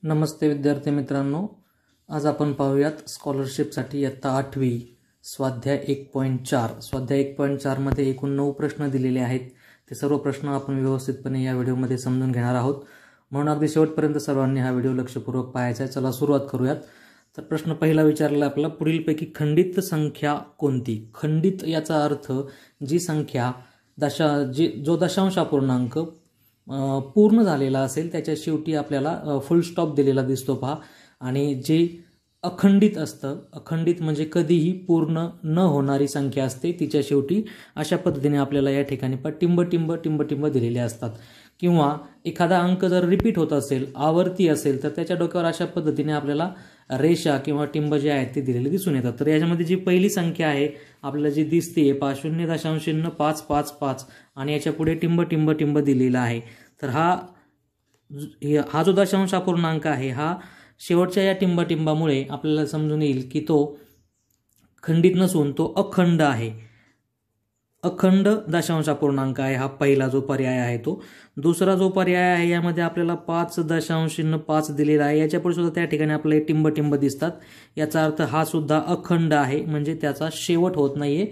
नमस्ते विद्यार्थी मित्रांनो, आज आपण पाहूयात स्कॉलरशिपसाठी इयत्ता 8वी स्वाध्याय 1.4 स्वाध्याय 1.4 मध्ये एकूण 9 प्रश्न दिलेले आहेत। ते सर्व प्रश्न आपण व्यवस्थितपणे या व्हिडिओमध्ये समजून घेणार आहोत, म्हणून अगदी शेवटपर्यंत सर्वांनी हा व्हिडिओ लक्षपूर्वक पाहायचा आहे। चला सुरुवात करूयात। तर प्रश्न पहिला विचारला आपला, पुढीलपैकी खंडित संख्या कोणती? खंडित याचा अर्थ जी संख्या जो दशांश अपूर्णांक पूर्ण झालेला असेल त्याच्या शेवटी आपल्याला फुल स्टॉप दिलेला दिसतो पहा। आणि जे अखंडित असतं, अखंडित म्हणजे कधीही पूर्ण न होणारी संख्या असते, तिच्या शेवटी अशा पद्धतीने आपल्याला या ठिकाणी टिंब टिंब टिंब टिंब दिलेले असतात। किंवा एखादा अंक जर रिपीट होत असेल, आवर्ती असेल, तर त्याच्या डोक्यावर अशा पद्धतीने आपल्याला रेषा किंवा टिंब जे आहेत ते दिलेले दिसून येतात। तर याच्यामध्ये जी पहिली संख्या आहे आपल्याला जी दिसते 0.0555 आणि याच्या पुढे टिंब टिंब टिंब दिलेला आहे। तर हा जो दशांश अपूर्णांक आहे हा शेवटच्या या टिंबामुळे आपल्याला समजून येईल की तो खंडित नसून तो अखंड आहे। अखंड दशांश अपूर्णांक आहे हा पहिला जो पर्याय आहे तो। दुसरा जो पर्याय आहे यामध्ये आपल्याला 5.05 दिलेला आहे, याच्या पुढे सुद्धा त्या ठिकाणी आपल्याला टिंब टिंब दिसतात। याचा अर्थ हा सुद्धा अखंड आहे, म्हणजे त्याचा शेवट होत नाहीये,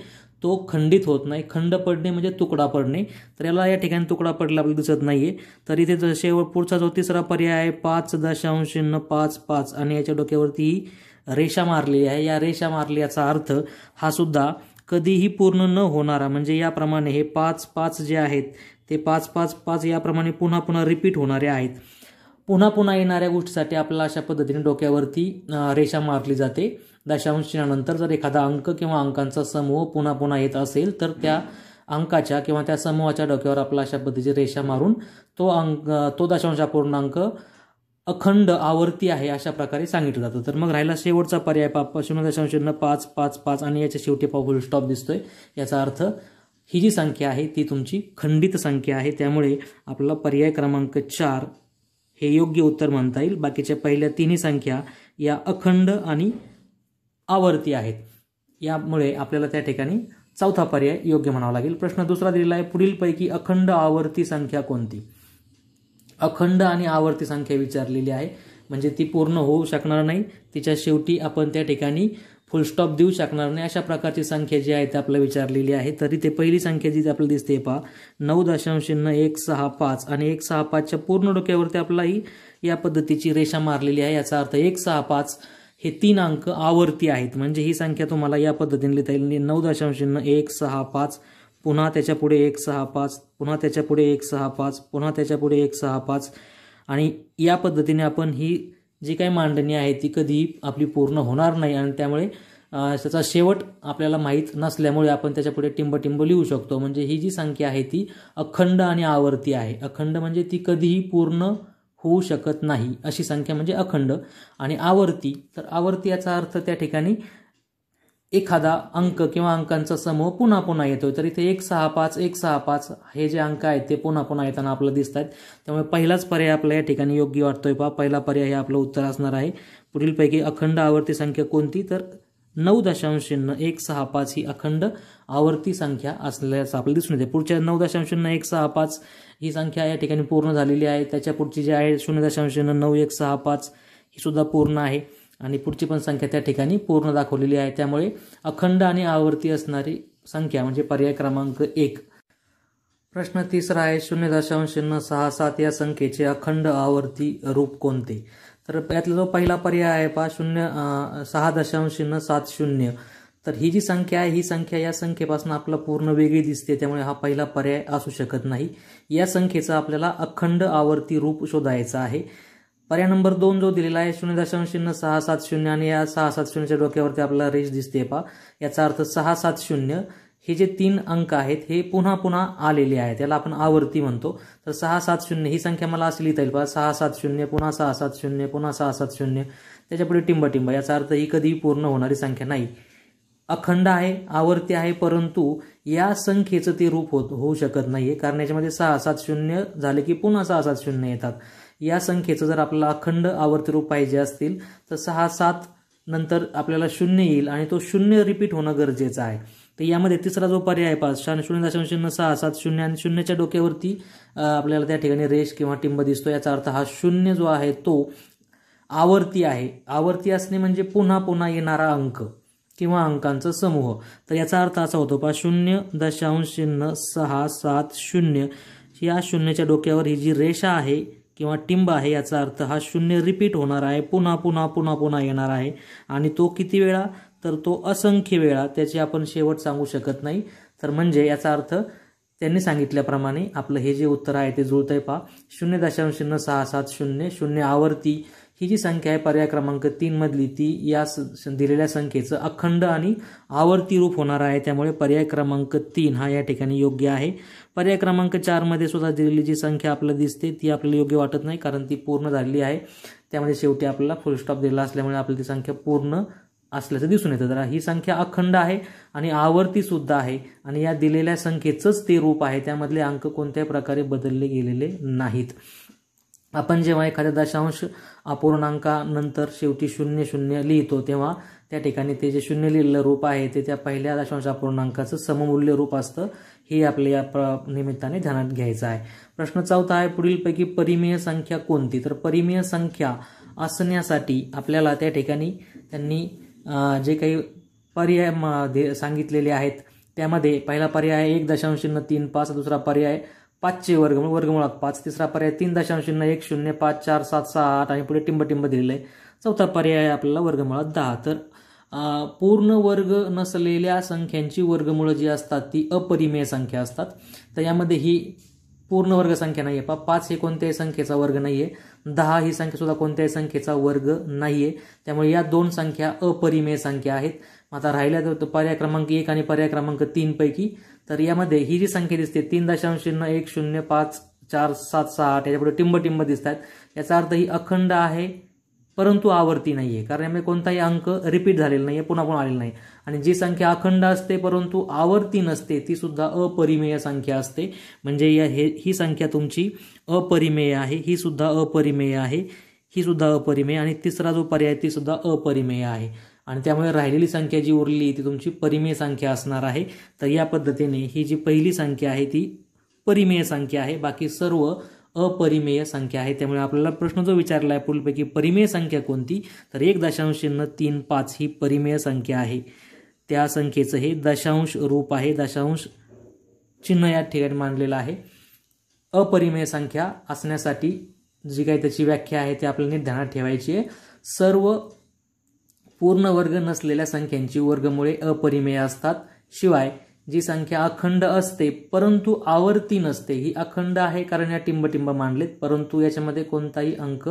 तो खंडित होत नाही। खंड पडणे म्हणजे तुकडा पडणे, तर याला या ठिकाणी तुकडा पडला आपल्याला दिसत नाहीये। तर इथे शेवट पुढचा जो तिसरा पर्याय आहे 5.055 आणि याच्या डोक्यावरती रेषा मारली आहे। या रेषा मारली याचा अर्थ हा सुद्धा कधीही पूर्ण न होणारा, म्हणजे याप्रमाणे हे 5 जे आहेत ते 5 याप्रमाणे पुन्हा पुन्हा रिपीट होणारे आहेत। पुन्हा पुन्हा येणाऱ्या गोष्टीसाठी आपल्याला अशा पद्धतीने डोक्यावरती रेषा मारली जाते। दशांश चिन्हानंतर जर एखादा अंक किंवा अंकांचा समूह पुन्हा पुन्हा येत असेल तर त्या अंकाच्या किंवा त्या समूहाच्या डोक्यावर आपल्याला अशा पद्धतीची रेषा मारून तो दशांश अपूर्णांक अखंड आवर्ती आहे अशा प्रकारे सांगितलं जातं। तर मग राहिला शेवटचा पर्याय 0.555 आणि याच्या शेवटी फुल स्टॉप दिसतोय। याचा अर्थ ही जी संख्या आहे ती तुमची खंडित संख्या आहे, त्यामुळे आपल्याला पर्याय क्रमांक 4 हे योग्य उत्तर म्हणता येईल। बाकीच्या पहिल्या तिन्ही संख्या या अखंड आणि आवर्ती आहेत, यामुळे आपल्याला त्या ठिकाणी चौथा पर्याय योग्य म्हणावा लागेल। प्रश्न दुसरा दिलेला आहे, पुढीलपैकी अखंड आवर्ती संख्या कोणती? अखंड आणि आवर्ती संख्या विचारलेली आहे, म्हणजे ती पूर्ण होऊ शकणार नाही, तिच्या शेवटी आपण त्या ठिकाणी फुल स्टॉप देऊ शकणार नाही, अशा प्रकारची संख्या जी आहे ती आपल्याला विचारलेली आहे। तरी ते पहिली संख्या जी आपल्याला दिसते पहा 9.165 आणि 165च्या पूर्ण डोक्यावरती आपल्याला या पद्धतीची रेषा मारलेली आहे। याचा अर्थ 165 हे 3 अंक आवर्ती आहेत, म्हणजे ही संख्या तुम्हाला या पद्धतीने लिहिता येईल 9.165 पुन्हा त्याच्या पुढे 165 पुन्हा त्याच्या पुढे 165 पुन्हा त्याच्या पुढे 165 आणि या पद्धतीने आपण ही जी काही मांडणी आहे ती कधी आपली पूर्ण होणार नाही आणि त्यामुळे त्याचा शेवट आपल्याला माहीत नसल्यामुळे आपण त्याच्या पुढे टिंब टिंब लिहू शकतो। म्हणजे ही जी संख्या आहे ती अखंड आणि आवर्ती आहे। अखंड म्हणजे ती कधीही पूर्ण होऊ शकत नाही अशी संख्या म्हणजे अखंड, आणि आवर्ती तर आवर्ती याचा अर्थ त्या ठिकाणी एखादा अंक किंवा अंकांचा समूह पुन्हा पुन्हा येतोय। तर इथे 165 हे जे अंक आहेत ते पुन्हा पुन्हा येताना आपल्याला दिसत आहेत, त्यामुळे पहिलाच पर्याय आपल्याला या ठिकाणी योग्य वाटतोय पहा। पहिला पर्याय हे आपलं उत्तर असणार आहे। पुढीलपैकी अखंड आवर्ती संख्या कोणती? तर 9.065 ही अखंड आवर्ती संख्या असल्याचं आपल्याला दिसून येते। पुढच्या 9.065 ही संख्या या ठिकाणी पूर्ण झालेली आहे। त्याच्या पुढची जी आहे 0.9165 ही सुद्धा पूर्ण आहे आणि पुढची पण संख्या त्या ठिकाणी पूर्ण दाखवलेली आहे, त्यामुळे अखंड आणि आवर्ती असणारी संख्या म्हणजे पर्याय क्रमांक 1। प्रश्न तिसरा आहे 0.067 या संख्येचे अखंड आवर्ती रूप कोणते? तर यातला जो पहिला पर्याय आहे पहा 6.070, तर ही जी संख्या आहे ही संख्या या संख्येपासून आपल्याला पूर्ण वेगळी दिसते, त्यामुळे हा पहिला पर्याय असू शकत नाही। या संख्येचा आपल्याला अखंड आवर्ती रूप शोधायचा आहे। पर्याय नंबर 2 जो दिलेला आहे 0.670 आणि या 670च्या डोक्यावरती आपल्याला रेष दिसते पहा। याचा अर्थ 670 हे जे 3 अंक आहेत हे पुन्हा पुन्हा आलेले आहेत, त्याला आपण आवर्ती म्हणतो। तर 670 ही संख्या मला अशी लिहिता येईल पहा, 670 पुन्हा 670 पुन्हा 670 त्याच्या पुढे टिंब टिंब, याचा अर्थ ही कधीही पूर्ण होणारी संख्या नाही। अखंड आहे, आवर्ती आहे, परंतु या संख्येचं ते रूप होऊ शकत नाहीये, कारण याच्यामध्ये 670 झाले की पुन्हा 670 येतात। या संख्येचं जर आपल्याला अखंड आवर्ती रूप पाहिजे असतील तर 6-7 नंतर आपल्याला 0 येईल आणि तो 0 रिपीट होणं गरजेचं आहे। तर यामध्ये तिसरा जो पर्याय आहे 0.670 आणि 0च्या डोक्यावरती आपल्याला त्या ठिकाणी रेष किंवा टिंब दिसतो, याचा अर्थ हा 0 जो आहे तो आवर्ती आहे. आवर्ती असणे म्हणजे पुन्हा पुन्हा येणारा अंक किंवा अंकांचा समूह. तर याचा अर्थ असा होतो 0.0670 या शून्याच्या डोक्यावर ही जी रेषा आहे किंवा टिंब आहे याचा अर्थ हा शून्य रिपीट होणार आहे, पुन्हा पुन्हा पुन्हा पुन्हा येणार आहे. आणि तो किती वेळा, तर तो असंख्य वेळा, त्याची आपण शेवट सांगू शकत नाही. तर म्हणजे याचा अर्थ त्यांनी सांगितल्याप्रमाणे आपलं हे जे उत्तर आहे ते जुळतंय पहा. 0.0670 आवर्ती ही जी संख्या आहे पर्याय क्रमांक 3 मधली ती या दिलेल्या संख्येचं अखंड आणि आवर्ती रूप होणार आहे. त्यामुळे पर्याय क्रमांक 3 हा या ठिकाणी योग्य आहे. पर्याय क्रमांक 4 मध्ये सुद्धा दिलेली जी संख्या आपल्याला दिसते ती आपल्याला योग्य वाटत नाही, कारण ती पूर्ण झालेली आहे. त्यामध्ये शेवटी आपल्याला फुल स्टॉप दिलेला असल्यामुळे आपल्याला ती संख्या पूर्ण असल्याचं दिसून येतं. तर ही संख्या अखंड आहे आणि आवर्ती सुद्धा आहे आणि या दिलेल्या संख्येचंच ते रूप आहे. त्यामधले अंक कोणत्याही प्रकारे बदलले गेलेले नाहीत. आपण जेव्हा एखाद्या दशांश अपूर्णांकानंतर शेवटी 00 लिहितो तेव्हा त्या ठिकाणी ते जे शून्य लिहिलेलं रूप आहे ते त्या पहिल्या दशांश अपूर्णांकाचं सममूल्य रूप असतं. हे आपल्या या निमित्ताने ध्यानात घ्यायचं आहे. प्रश्न 4 आहे, पुढीलपैकी परिमेय संख्या कोणती? तर परिमेय संख्या असण्यासाठी आपल्याला त्या ठिकाणी त्यांनी जे काही पर्याय सांगितलेले आहेत त्यामध्ये पहिला पर्याय आहे 1.35, दुसरा पर्याय 5चे वर्गमूळ वर्गमुळात 5, तिसरा पर्याय 3.10, 5, 4, 7, 6, 8 आणि पुढे टिंब दिलेलं आहे. चौथा पर्याय आपल्याला वर्गमुळात 10. तर पूर्ण वर्ग नसलेल्या संख्यांची वर्गमूळ जी असतात ती अपरिमेय संख्या असतात. तर यामध्ये ही पूर्ण वर्ग संख्या नाहीये. 5 हे कोणत्याही संख्येचा वर्ग नाहीये. 10 ही संख्या सुद्धा कोणत्याही संख्येचा वर्ग नाहीये. त्यामुळे या दोन संख्या अपरिमेय संख्या आहेत. आता राहिल्या तर पर्याय क्रमांक 1 आणि पर्याय क्रमांक 3 पैकी. तर यामध्ये ही जी संख्या दिसते 3.10, 5, 4, 7, 6, 8 याच्यापुढे टिंब दिसत आहेत. याचा अर्थ ही अखंड आहे परंतु आवर्ती नाहीये, कारण यामध्ये कोणताही अंक रिपीट झालेला नाहीये, पुन्हा पुन्हा आलेला नाही. आणि जी संख्या अखंड असते परंतु आवर्ती नसते ती सुद्धा अपरिमेय संख्या असते. म्हणजे ही संख्या तुमची अपरिमेय आहे, ही सुद्धा अपरिमेय आहे, ही सुद्धा अपरिमेय आणि तिसरा जो पर्याय ती सुद्धा अपरिमेय आहे. आणि त्यामुळे राहिलेली संख्या जी उरली ती तुमची परिमेय संख्या असणार आहे. तर या पद्धतीने ही जी पहिली संख्या आहे ती परिमेय संख्या आहे, बाकी सर्व अपरिमेय संख्या आहे. त्यामुळे आपल्याला प्रश्न जो विचारला आहे पुढीलपैकी परिमेय संख्या कोणती, तर 1.35 ही परिमेय संख्या आहे. त्या संख्येचं हे दशांश रूप आहे, दशांश चिन्ह या ठिकाणी मांडलेलं आहे. अपरिमेय संख्या असण्यासाठी जी काही त्याची व्याख्या आहे ती आपल्याला ध्यानात ठेवायची आहे. सर्व पूर्ण वर्ग नसलेल्या संख्यांची वर्गमुळे अपरिमेय असतात. शिवाय जी संख्या अखंड असते परंतु आवर्ती नसते, ही अखंड आहे कारण या टिंब मांडलेत, परंतु याच्यामध्ये कोणताही अंक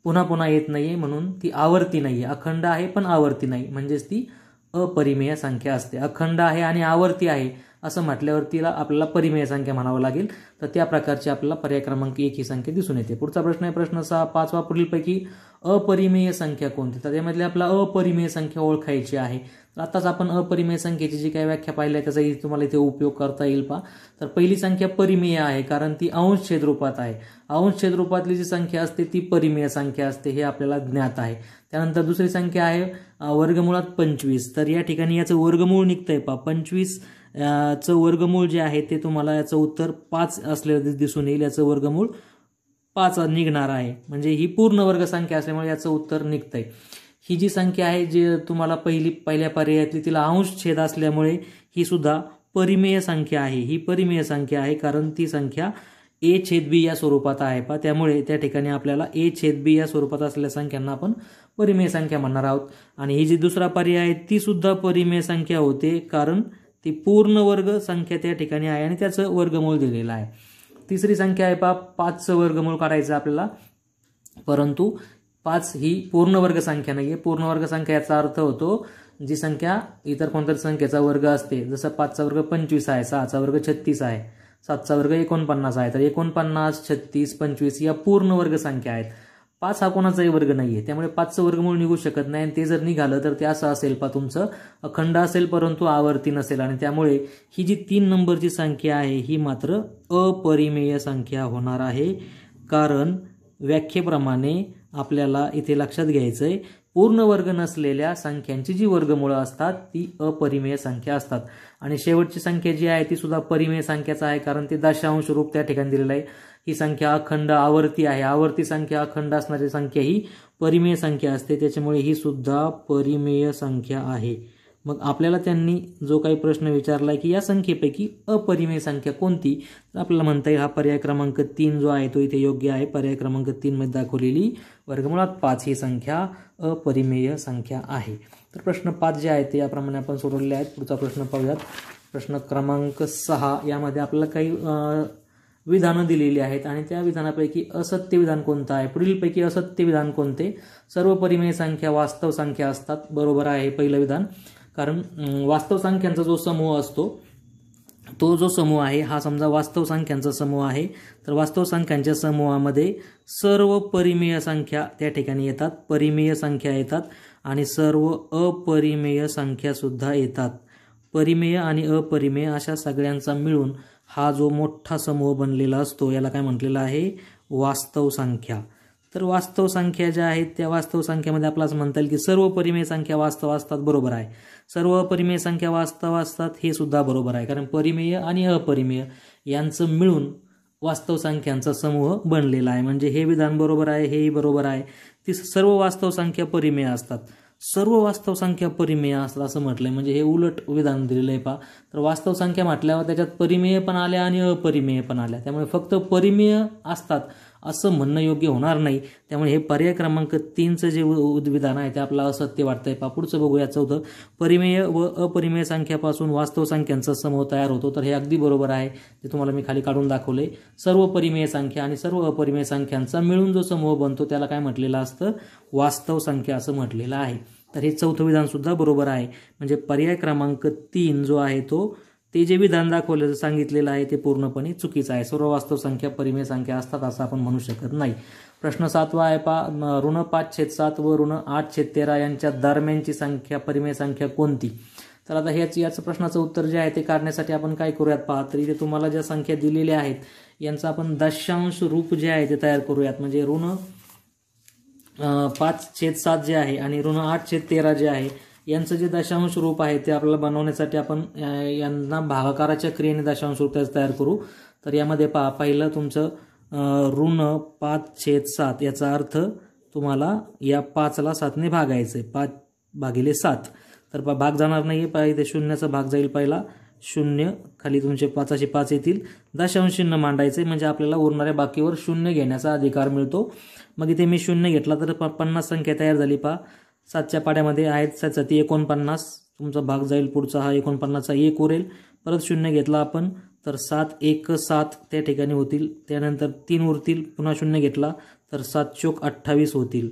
पुन्हा पुन्हा येत नाहीये म्हणून ती आवर्ती नाहीये. अखंड आहे पण आवर्ती नाही, म्हणजेच ती अपरिमेय संख्या असते. अखंड आहे आणि आवर्ती आहे असं म्हटल्यावर तिला आपल्याला परिमेय संख्या म्हणावं लागेल. तर त्या प्रकारची आपल्याला पर्याय क्रमांक 1 ही संख्या दिसून येते. पुढचा प्रश्न आहे प्रश्न 6, 5वा, पुढीलपैकी अपरिमेय संख्या कोणती? तर त्यामध्ये आपल्याला अपरिमेय संख्या ओळखायची आहे. तर आताच आपण अपरिमेय संख्येची जी काही व्याख्या पाहिली आहे त्याचाही तुम्हाला इथे उपयोग करता येईल पहा. तर पहिली संख्या परिमेय आहे कारण ती अंश छेद रूपात आहे. अंश छेद रूपातली जी संख्या असते ती परिमेय संख्या असते, हे आपल्याला ज्ञात आहे. त्यानंतर दुसरी संख्या आहे वर्गमुळात 25. तर या ठिकाणी याचं वर्गमूळ निघतंय पहा. 25 चं वर्गमूळ जे आहे ते तुम्हाला याचं उत्तर 5 असलेलं दिसून येईल. याचं वर्गमूळ 5 निघणार आहे, म्हणजे ही पूर्ण वर्ग संख्या असल्यामुळे याचं उत्तर निघतंय. ही जी संख्या आहे जी तुम्हाला पहिल्या पर्यायातली तिला अंश छेद असल्यामुळे ही सुद्धा परिमेय संख्या आहे. ही परिमेय संख्या आहे कारण ती संख्या a/b या स्वरूपात आहे पहा. त्यामुळे त्या ठिकाणी आपल्याला a/b या स्वरूपात असलेल्या संख्यांना आपण परिमेय संख्या म्हणणार आहोत. आणि ही जी दुसरा पर्याय आहे ती सुद्धा परिमेय संख्या होते कारण ती पूर्ण वर्ग संख्या त्या ठिकाणी आहे आणि त्याचं वर्गमूळ दिलेलं आहे. तिसरी संख्या आहे पहा 5चं वर्गमूळ काढायचं आपल्याला, परंतु 5 ही पूर्ण वर्ग संख्या नाहीये. पूर्ण वर्ग संख्या याचा अर्थ होतो जी संख्या इतर कोणत्याही संख्येचा वर्ग असते, जसं 5चा वर्ग 25 आहे, 6चा वर्ग 36 आहे, 7चा वर्ग 49 आहे. तर 49, 36, 25 या पूर्ण वर्ग संख्या आहेत. 5 हा कोणाचाही वर्ग नाहीये, त्यामुळे 5चं वर्गमूळ निघू शकत नाही. आणि ते जर निघालं तर ते असं असेल पहा, तुमचं अखंड असेल परंतु आवर्ती नसेल. आणि त्यामुळे ही जी 3 नंबरची संख्या आहे ही मात्र अपरिमेय संख्या होणार आहे. कारण व्याख्येप्रमाणे आपल्याला इथे लक्षात घ्यायचंय पूर्ण वर्ग नसलेल्या संख्यांची जी वर्गमूळं असतात ती अपरिमेय संख्या असतात. आणि शेवटची संख्या जी आहे ती सुद्धा परिमेय संख्याच आहे, कारण ते दशांश रूप त्या ठिकाणी दिलेलं आहे. ही संख्या अखंड आवर्ती आहे. आवर्ती संख्या अखंड असणारी संख्या ही परिमेय संख्या असते, त्याच्यामुळे ही सुद्धा परिमेय संख्या आहे. मग आपल्याला त्यांनी जो काही प्रश्न विचारला की या संख्येपैकी अपरिमेय संख्या कोणती, तर आपल्याला म्हणता येईल हा पर्याय क्रमांक 3 जो आहे तो इथे योग्य आहे. पर्याय क्रमांक 3 मध्ये दाखवलेली वर्गमुळात 5 ही संख्या अपरिमेय संख्या आहे. तर प्रश्न 5 जे आहे ते याप्रमाणे आपण सोडवलेले आहेत. पुढचा प्रश्न पाहूयात. प्रश्न क्रमांक 6 यामध्ये आपल्याला काही विधानं दिलेली आहेत आणि त्या विधानापैकी असत्य विधान कोणतं आहे. पुढीलपैकी असत्य विधान कोणते. सर्व परिमेय संख्या वास्तव संख्या असतात. बरोबर आहे पहिलं विधान, कारण वास्तव संख्यांचा जो समूह असतो तो जो समूह आहे हा समजा वास्तव संख्यांचा समूह आहे, तर वास्तव संख्यांच्या समूहामध्ये सर्व परिमेय संख्या त्या ठिकाणी येतात, परिमेय संख्या येतात आणि सर्व अपरिमेय संख्या सुद्धा येतात. परिमेय आणि अपरिमेय अशा सगळ्यांचा मिळून हा जो मोठा समूह बनलेला असतो याला काय म्हटलेलं आहे, वास्तव संख्या. तर वास्तव संख्या ज्या आहेत त्या वास्तव संख्येमध्ये आपल्याला म्हणता येईल की सर्व परिमेय संख्या वास्तव असतात. बरोबर आहे. सर्व अपरिमेय संख्या वास्तव असतात हे सुद्धा बरोबर आहे, कारण परिमेय आणि अपरिमेय यांचं मिळून वास्तव संख्यांचा समूह बनलेला आहे. म्हणजे हे विधान बरोबर आहे, हेही बरोबर आहे. ती सर्व वास्तव संख्या परिमेय असतात. सर्व वास्तव संख्या परिमेय असतात असं म्हटलंय, म्हणजे हे उलट विधान दिलेलं आहे. पहा, तर वास्तव संख्या म्हटल्यावर त्याच्यात परिमेय पण आल्या आणि अपरिमेय पण आल्या, त्यामुळे फक्त परिमेय असतात असं म्हणणं योग्य होणार नाही. त्यामुळे हे पर्याय क्रमांक 3चं जे विधान आहे ते आपल्याला असत्य वाटतंय. पहा, पुढचं बघूया. 4, परिमेय व अपरिमेय संख्यापासून वास्तव संख्यांचा समूह तयार होतो. तर हे अगदी बरोबर आहे, ते तुम्हाला मी खाली काढून दाखवले. सर्व परिमेय संख्या आणि सर्व अपरिमेय संख्यांचा मिळून जो समूह बनतो त्याला काय म्हटलेलं असतं, वास्तव संख्या असं म्हटलेलं आहे. तर हे 4थं विधान सुद्धा बरोबर आहे. म्हणजे पर्याय क्रमांक 3 जो आहे तो ते जे विधान दाखवलं सांगितलेलं आहे ते पूर्णपणे चुकीचं आहे. सर्व वास्तव संख्या परिमेय संख्या असतात असं आपण म्हणू शकत नाही. प्रश्न 7 आहे. पहा, ऋण 5/7 व ऋण 8/13 यांच्या दरम्यानची संख्या परिमेय संख्या कोणती. तर आता याचं प्रश्नाचं उत्तर जे आहे ते काढण्यासाठी आपण काय करूयात. पहा, तर इथे तुम्हाला ज्या संख्या दिलेल्या आहेत यांचं आपण दशांश रूप जे आहे ते तयार करूयात. म्हणजे ऋण 5/7 जे आहे आणि ऋण 8/13 जे आहे यांचं जे दशांश रूप आहे ते आपल्याला बनवण्यासाठी आपण यांना भागाकाराच्या क्रियेने दशांश रूप तयार करू. तर यामध्ये पहा, पहिलं तुमचं ऋण 5/7 याचा अर्थ तुम्हाला या 5ला 7ने भागायचं आहे. 5/7. तर भाग जाणार नाही आहे. पहा, इथे शून्याचा भाग जाईल पहिला 0, खाली तुमचे 5चे 5 येतील. दशांश चिन्ह मांडायचे म्हणजे आपल्याला उरणाऱ्या बाकीवर 0 घेण्याचा अधिकार मिळतो. मग इथे मी 0 घेतला तर 50 संख्या तयार झाली. पहा, 7च्या पाड्यामध्ये आहेत 7 49. तुमचा भाग जाईल पुढचा हा 49चा 1 उरेल. परत 0 घेतला आपण तर 7 1 7 त्या ठिकाणी होतील. त्यानंतर 3 उरतील. पुन्हा 0 घेतला तर 7 चोक 28 होतील.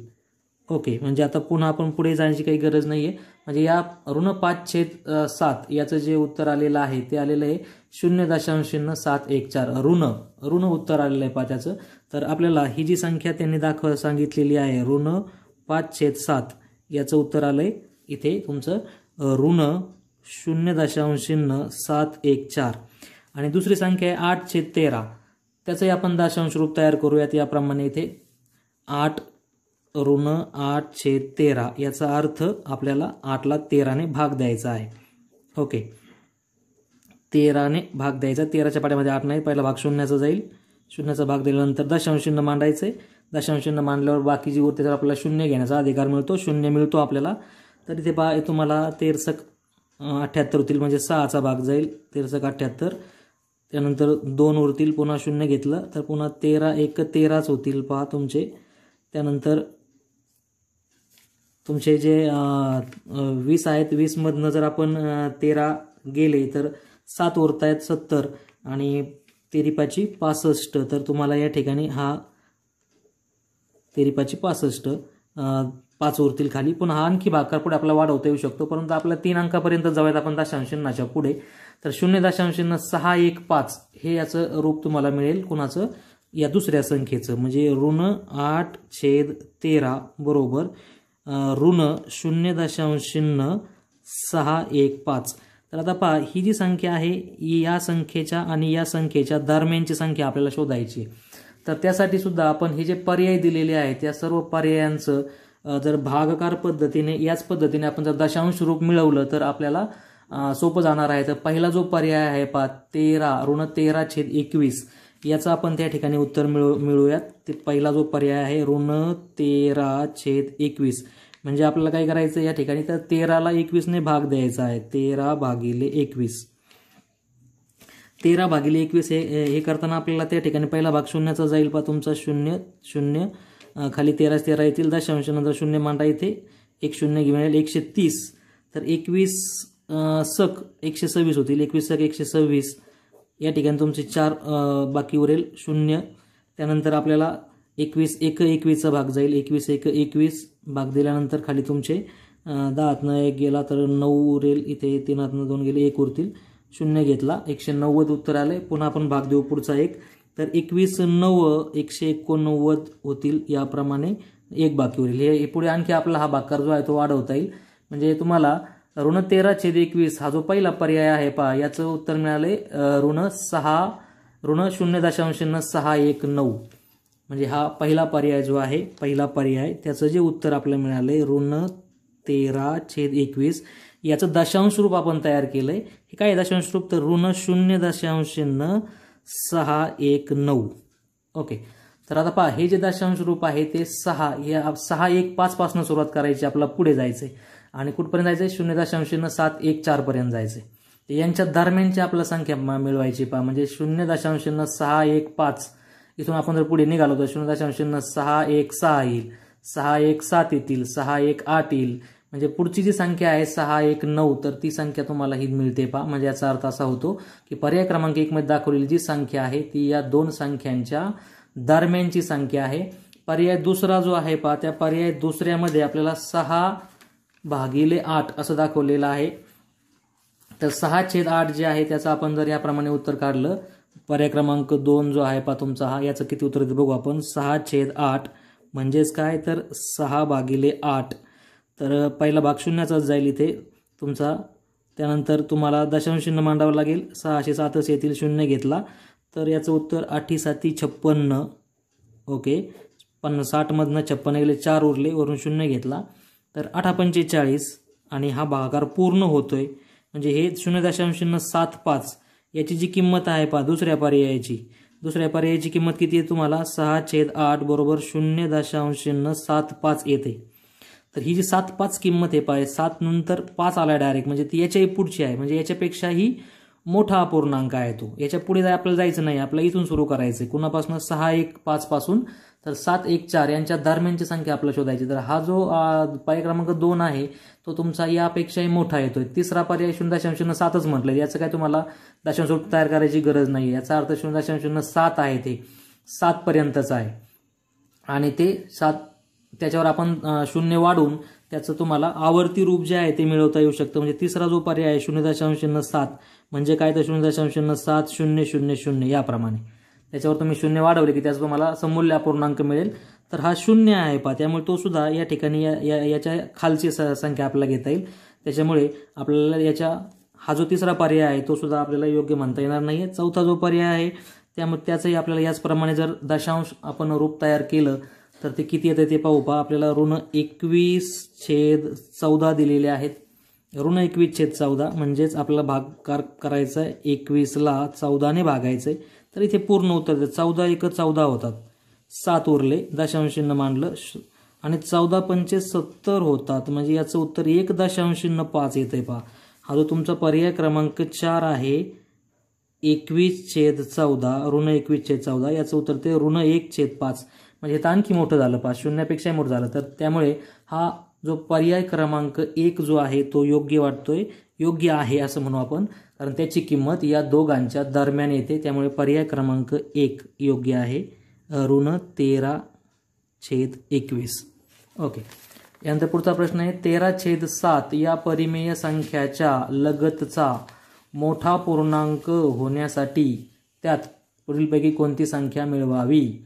ओके, म्हणजे आता पुन्हा आपण पुढे जाण्याची काही गरज नाही आहे. म्हणजे या ऋण 5/7 याचं जे उत्तर आलेलं आहे ते आलेलं आहे 0.714. ऋण उत्तर आलेलं आहे. पहा त्याचं. तर आपल्याला ही जी संख्या त्यांनी सांगितलेली आहे ऋण 5/7 याचं उत्तर आलंय इथे तुमचं ऋण 0.714. आणि दुसरी संख्या आहे 8/13. त्याचंही आपण दशांश रूप तयार करूयात याप्रमाणे. इथे 8 ऋण 8/13 याचा अर्थ आपल्याला 8ला 13ने भाग द्यायचा आहे. ओके, 13ने भाग द्यायचा. 13च्या पाड्यामध्ये 8 नाही, पहिला भाग 0चा जाईल. 0चा भाग दिल्यानंतर दशांश चिन्ह मांडायचंय. दशांश चिन्ह मांडल्यावर बाकी जी उरते तर आपल्याला 0 घेण्याचा अधिकार मिळतो. 0 मिळतो आपल्याला. तर इथे पहा, तुम्हाला 13 78 होतील, म्हणजे 6चा भाग जाईल. 13 78. त्यानंतर 2 उरतील. पुन्हा 0 घेतलं तर पुन्हा 13 1 13च होतील. पहा तुमचे. त्यानंतर तुमचे जे 20 आहेत 20 मधनं जर आपण 13 गेले तर 7 उरत आहेत 70 आणि 13×5 65. तर तुम्हाला या ठिकाणी हा 13×5 65 5 उरतील खाली. पुन्हा आणखी भागाकार पुढे आपल्याला वाढवता येऊ शकतो, परंतु आपल्या 3 अंकापर्यंत जाऊयात आपण दशांश चिन्हाच्या पुढे. तर 0.615 हे याचं रूप तुम्हाला मिळेल. कुणाचं? या दुसऱ्या संख्येचं, म्हणजे ऋण 8/13 बरोबर ऋण 0.615. तर आता पहा, ही जी संख्या आहे या संख्येच्या आणि या संख्येच्या दरम्यानची संख्या आपल्याला शोधायची. तर त्यासाठी सुद्धा आपण हे जे पर्याय दिलेले आहेत त्या सर्व पर्यायांचं जर भागाकार पद्धतीने याच पद्धतीने आपण जर दशांश रूप मिळवलं तर आपल्याला सोपं जाणार आहे. तर पहिला जो पर्याय आहे पहा 13 ऋण 13/21 याचं आपण त्या ठिकाणी उत्तर मिळवूयात. ते पहिला जो पर्याय आहे ऋण 13/21 म्हणजे आपल्याला काय करायचं या ठिकाणी तर 13ला 21ने भाग द्यायचा आहे. 13/21 13/21 हे करताना आपल्याला त्या ठिकाणी पहिला भाग शून्याचा जाईल पहा तुमचा 0 0 खाली 13 येतील दशांश नंतर शून्य मांडा इथे एक शून्य मिळेल 130 तर 21 सक 126 होतील 21 सक 126 या ठिकाणी तुमचे 4 बाकी उरेल 0 त्यानंतर आपल्याला 21 1 21चा भाग जाईल 21 1 21 भाग दिल्यानंतर खाली तुमचे 10 1 गेला तर 9 उरेल इथे 3 2 गेले 1 उरतील 0 घेतला 190 उत्तर आले. पुन्हा आपण भाग देऊ पुढचा 1 तर 21 9 189 होतील याप्रमाणे 1 बाकी उरेल. हे पुढे आणखी आपला हा भागाकार जो आहे तो वाढवता येईल. म्हणजे तुम्हाला ऋण 13/21 हा जो पहिला पर्याय आहे पहा याचं उत्तर मिळाले ऋण 0.619 म्हणजे हा पहिला पर्याय जो आहे पहिला पर्याय त्याचं जे उत्तर आपल्याला मिळाले ऋण 13/21 याचं दशांश रूप आपण तयार केलंय. हे काय दशांश रूप तर ऋण 0.619 ओके. तर आता पहा हे जे दशांश रूप आहे ते 6.15 पासून सुरुवात करायची आपल्याला पुढे जायचंय आणि कुठपर्यंत जायचंय 0.714 पर्यंत जायचंय. यांच्या दरम्यानची आपल्याला संख्या मिळवायची पहा म्हणजे 0.615 इथून आपण जर पुढे निघालो तर 0.616 येईल 617 येतील 618 येईल म्हणजे पुढची जी संख्या आहे 619 तर ती संख्या तुम्हाला ही मिळते पहा. म्हणजे याचा अर्थ असा होतो की पर्याय क्रमांक 1 मध्ये दाखवलेली जी संख्या आहे ती या दोन संख्यांच्या दरम्यानची संख्या आहे. पर्याय दुसरा जो आहे पहा त्या पर्याय दुसऱ्यामध्ये आपल्याला 6/8 असं दाखवलेलं आहे. तर 6/8 जे आहे त्याचं आपण जर याप्रमाणे उत्तर काढलं पर्याय क्रमांक 2 जो आहे पहा तुमचा हा याचं किती उत्तर बघू आपण 6/8 म्हणजेच काय तर 6/8 तर पहिला भाग शून्याचाच जाईल इथे तुमचा. त्यानंतर तुम्हाला दशांश चिन्ह मांडावं लागेल 607 येतील 0 घेतला तर याचं उत्तर 8×7=56 ओके. 60 मधनं 56 गेले 4 उरले वरून 0 घेतला तर 8×45 आणि हा भागाकार पूर्ण होतोय. म्हणजे हे 0.75 याची जी किंमत आहे पहा दुसऱ्या पर्यायाची किंमत किती आहे तुम्हाला 6/8 बरोबर 0.75 येते. तर ही जी 7.5 किंमत आहे पहा 7 नंतर 5 आला डायरेक्ट म्हणजे ती याच्याही पुढची आहे म्हणजे याच्यापेक्षाही मोठा अपूर्णांक आहे तो. याच्या पुढे आपल्याला जायचं नाही आपल्याला इथून सुरू करायचं कुणापासून 6.15 पासून तर 7.14 यांच्या दरम्यानची संख्या आपल्याला शोधायची. तर हा जो पर्याय क्रमांक 2 आहे तो तुमचा यापेक्षाही मोठा येतोय. तिसरा पर्याय 0.07च म्हटलं याचं काय तुम्हाला दशांश रूप तयार करायची गरज नाही. याचा अर्थ 0.07 आहे ते 7 पर्यंतच आहे आणि ते 7 त्याच्यावर आपण 0 वाढवून त्याचं तुम्हाला आवर्ती रूप जे आहे ते मिळवता येऊ शकतं. म्हणजे तिसरा जो पर्याय आहे 0.07 म्हणजे काय तर 0.7000 याप्रमाणे त्याच्यावर तुम्ही 0 वाढवले की त्याचं तुम्हाला समूल्य अपूर्णांक मिळेल. तर हा 0 आहे पहा त्यामुळे तो सुद्धा या ठिकाणी याच्या खालची संख्या आपल्याला घेता येईल. त्याच्यामुळे आपल्याला हा जो तिसरा पर्याय आहे तो सुद्धा आपल्याला योग्य म्हणता येणार नाही. चौथा जो पर्याय आहे त्यामुळे त्याचंही आपल्याला याचप्रमाणे जर दशांश आपण रूप तयार केलं तर ते किती येतं ते पाहू. पहा आपल्याला ऋण 21/14 दिलेले आहेत. ऋण 21/14 म्हणजेच आपल्याला भागाकार करायचा आहे 21ला 14ने भागायचंय. तर इथे पूर्ण उत्तर 14 × 14 होतात 7 उरले दशांश चिन्ह मांडलं आणि 14×5 70 होतात म्हणजे याचं उत्तर 1.05 येतंय पहा. हा जो तुमचा पर्याय क्रमांक 4 आहे 21/14 ऋण 21/14 याचं उत्तर ते ऋण 1/5 म्हणजे हे आणखी मोठं झालं पहा शून्यापेक्षाही मोठं झालं. तर त्यामुळे हा जो पर्याय क्रमांक 1 जो आहे तो योग्य आहे असं म्हणू आपण कारण त्याची किंमत या दोघांच्या दरम्यान येते. त्यामुळे पर्याय क्रमांक 1 योग्य आहे ऋण 13/21 ओके. यानंतर पुढचा प्रश्न आहे 13/7 या परिमेय संख्याच्या लगतचा मोठा पूर्णांक होण्यासाठी त्यात पुढीलपैकी कोणती संख्या मिळवावी.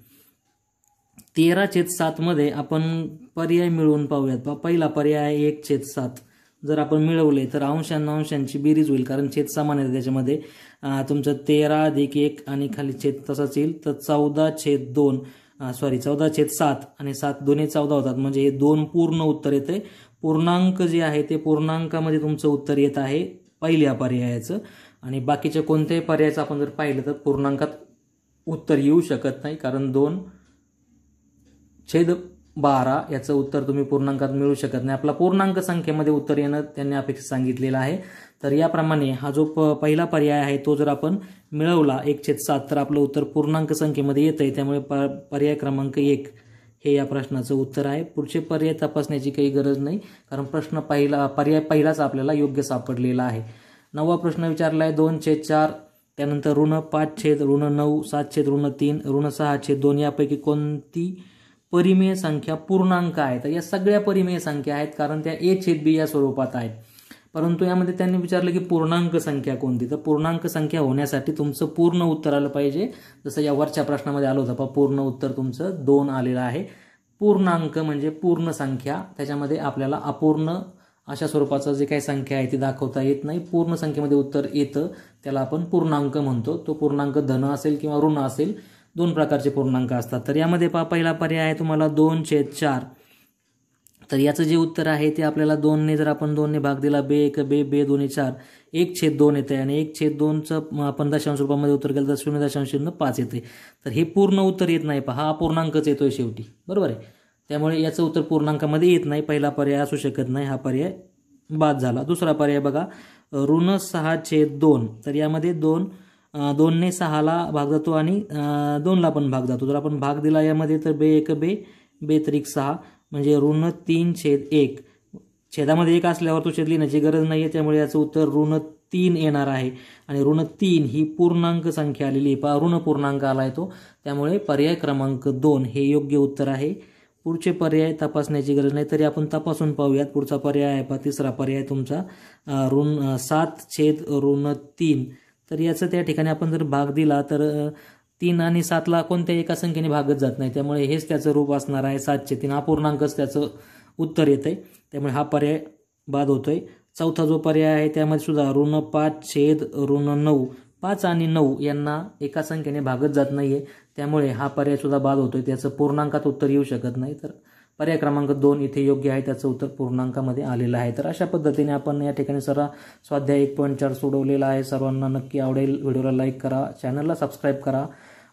13/7 मध्ये आपण पर्याय मिळवून पाहूयात. पहिला पर्याय आहे 1/7 जर आपण मिळवले तर अंशांची बेरीज होईल कारण छेद समान आहे त्याच्यामध्ये तुमचं 13 + 1 आणि खाली छेद तसाच येईल तर 14/2 14/7 आणि 7 दोन्ही 14 होतात, म्हणजे हे 2 पूर्ण उत्तर येते. पूर्णांक जे आहे ते पूर्णांकामध्ये तुमचं उत्तर येत आहे पहिल्या पर्यायाचं, आणि बाकीच्या कोणत्याही पर्यायाचं आपण जर पाहिलं तर पूर्णांकात उत्तर येऊ शकत नाही, कारण 2/12 याचं उत्तर तुम्ही पूर्णांकात मिळू शकत नाही. आपला पूर्णांक संख्येमध्ये उत्तर येणं त्यांनी अपेक्षित सांगितलेलं आहे. तर याप्रमाणे हा जो पहिला पर्याय आहे तो जर आपण मिळवला 1/7 तर आपलं उत्तर पूर्णांक संख्येमध्ये येत आहे. त्यामुळे पर्याय क्रमांक 1 हे या प्रश्नाचं उत्तर आहे. पुढचे पर्याय तपासण्याची काही गरज नाही, कारण पर्याय पहिलाच आपल्याला योग्य सापडलेला आहे. 9वा प्रश्न विचारला आहे 2/4, त्यानंतर -5/9, 7/3, -6/2 यापैकी कोणती परिमेय संख्या पूर्णांक आहे? तर या सगळ्या परिमेय संख्या आहेत, कारण त्या a/b या स्वरूपात आहेत. परंतु यामध्ये त्यांनी विचारलं की पूर्णांक संख्या कोणती? तर पूर्णांक संख्या होण्यासाठी तुमचं पूर्ण उत्तर आलं पाहिजे. जसं या वरच्या प्रश्नामध्ये आलं होतं, पूर्ण उत्तर तुमचं 2 आलेलं आहे. पूर्णांक म्हणजे पूर्ण संख्या, त्याच्यामध्ये आपल्याला अपूर्ण अशा स्वरूपाचं जे काही संख्या आहे ती दाखवता येत नाही. पूर्ण संख्येमध्ये उत्तर येतं, त्याला आपण पूर्णांक म्हणतो. तो पूर्णांक धन असेल किंवा ऋण असेल, 2 प्रकारचे पूर्णांक असतात. तर यामध्ये पहिला पर्याय आहे तुम्हाला 2/4. तर याचं जे उत्तर आहे ते आपल्याला 2ने जर आपण 2ने भाग दिला, बे 1 बे 2 4, 1/2 येते, आणि 1/2चं आपण दशांश रूपामध्ये उत्तर केलं तर 0.05 येते. तर हे पूर्ण उत्तर येत नाही, हा अपूर्णांकच येतोय शेवटी, बरोबर आहे. त्यामुळे याचं उत्तर पूर्णांकामध्ये येत नाही. पहिला पर्याय असू शकत नाही, हा पर्याय बाद झाला. दुसरा पर्याय बघा, -6/2. तर यामध्ये 2ने 6ला भाग जातो आणि 2ला पण भाग जातो. जर आपण भाग दिला यामध्ये तर बे 1 बे 6, म्हणजे -3/1. छेदामध्ये 1 असल्यावर तो छेद लिहिण्याची गरज नाही आहे, त्यामुळे याचं उत्तर -3 येणार आहे. आणि -3 ही पूर्णांक संख्या आलेली आहे, ऋण पूर्णांक आला आहे तो, त्यामुळे पर्याय क्रमांक 2 हे योग्य उत्तर आहे. पुढचे पर्याय तपासण्याची गरज नाही, तरी आपण तपासून पाहूयात. पुढचा पर्याय आहे तिसरा पर्याय तुमचा 7/3. तर याचं त्या ठिकाणी आपण जर भाग दिला तर 3 आणि 7ला कोणत्याही एका संख्येने भागत जात नाही, त्यामुळे हेच त्याचं रूप असणार आहे 7/3. अपूर्णांकच त्याचं उत्तर येत आहे, त्यामुळे हा पर्याय बाद होतोय. चौथा जो पर्याय आहे त्यामध्ये सुद्धा -5/9, 5 आणि 9 यांना एका संख्येने भागत जात नाहीये, त्यामुळे हा पर्याय सुद्धा बाद होतोय. त्याचं पूर्णांकात उत्तर येऊ शकत नाही. तर पर्याय क्रमांक 2 इथे योग्य आहे, त्याचं उत्तर पूर्णांकामध्ये आलेलं आहे. तर अशा पद्धतीने आपण या ठिकाणी स्वाध्याय 1.4 सोडवलेला आहे. सर्वांना नक्की आवडेल. व्हिडिओला लाईक करा, चॅनलला सबस्क्राईब करा,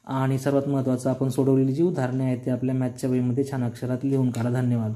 आणि सर्वात महत्त्वाचं आपण सोडवलेली जी उदाहरणे आहेत ते आपल्या मॅथच्या वहीमध्ये छान अक्षरात लिहून काढा. धन्यवाद.